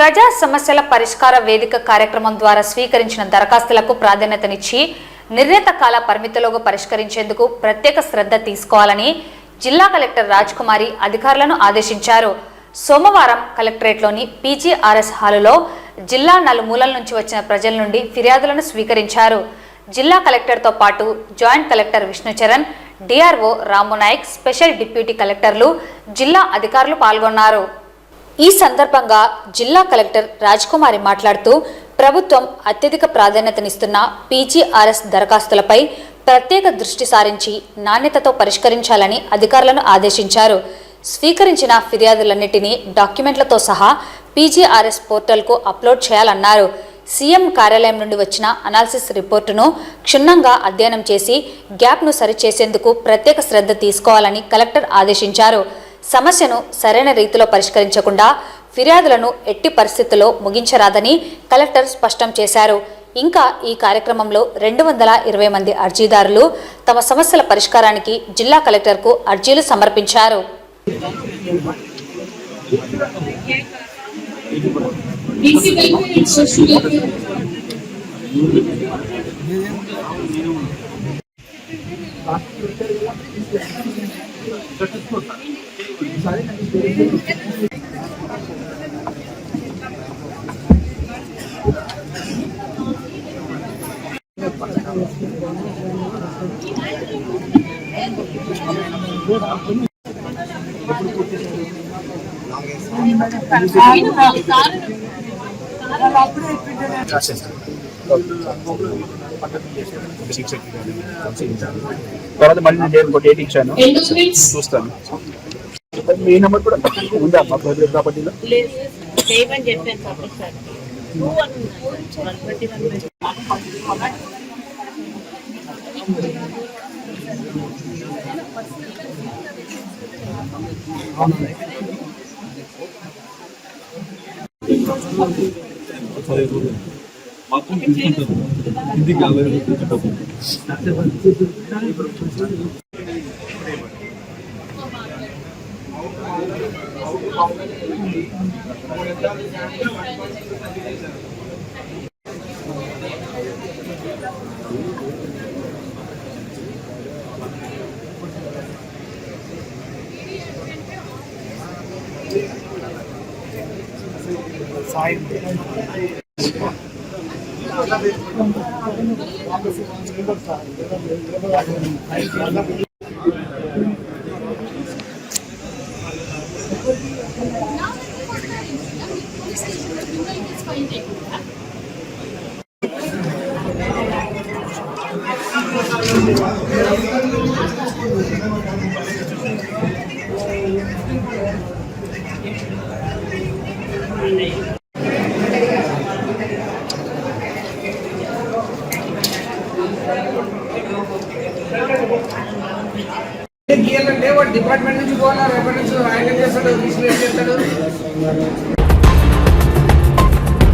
ప్రజా సమస్యల పరిష్కార వేదిక కార్యక్రమం ద్వారా స్వీకరించిన దరఖాస్తులకు ప్రాధాన్యతనిచ్చి నిర్ణీత కాల పరిమితిలోగా పరిష్కరించేందుకు ప్రత్యేక శ్రద్ధ తీసుకోవాలని జిల్లా కలెక్టర్ రాజ్కుమారి అధికారులను ఆదేశించారు. సోమవారం కలెక్టరేట్లోని పీజీఆర్ఎస్ హాలులో జిల్లా నలుమూలల నుంచి వచ్చిన ప్రజల నుండి ఫిర్యాదులను స్వీకరించారు. జిల్లా కలెక్టర్తో పాటు joint collector Vishnu Charan, DRO Ramu Nayak, special deputy కలెక్టర్లు, జిల్లా అధికారులు పాల్గొన్నారు. ఈ సందర్భంగా జిల్లా కలెక్టర్ రాజ్కుమారి మాట్లాడుతూ ప్రభుత్వం అత్యధిక ప్రాధాన్యతనిస్తున్న పీజీఆర్ఎస్ దరఖాస్తులపై ప్రత్యేక దృష్టి సారించి నాణ్యతతో పరిష్కరించాలని అధికారులను ఆదేశించారు. స్వీకరించిన ఫిర్యాదులన్నింటినీ డాక్యుమెంట్లతో సహా పీజీఆర్ఎస్ పోర్టల్కు అప్లోడ్ చేయాలన్నారు. సీఎం కార్యాలయం నుండి వచ్చిన అనాలిసిస్ రిపోర్టును క్షుణ్ణంగా అధ్యయనం చేసి గ్యాప్ను సరిచేసేందుకు ప్రత్యేక శ్రద్ధ తీసుకోవాలని కలెక్టర్ ఆదేశించారు. సమస్యను సరైన రీతిలో పరిష్కరించకుండా ఫిర్యాదులను ఎట్టి పరిస్థితుల్లో ముగించరాదని కలెక్టర్ స్పష్టం చేశారు. ఇంకా ఈ కార్యక్రమంలో 220 మంది అర్జీదారులు తమ సమస్యల పరిష్కారానికి జిల్లా కలెక్టర్కు అర్జీలు సమర్పించారు. తర్వాత మళ్ళీ నేను ఇంకో డేట్ ఇచ్చాను, చూస్తాను. మీ నెంబర్ కూడా ఉందా మా ప్రాపర్టీలో? ఇది కావాలి. డిపార్ట్మెంట్ నుంచి పోవాలా, రేపటి నుంచి ఆయన చేస్తాడు, చేస్తాడు.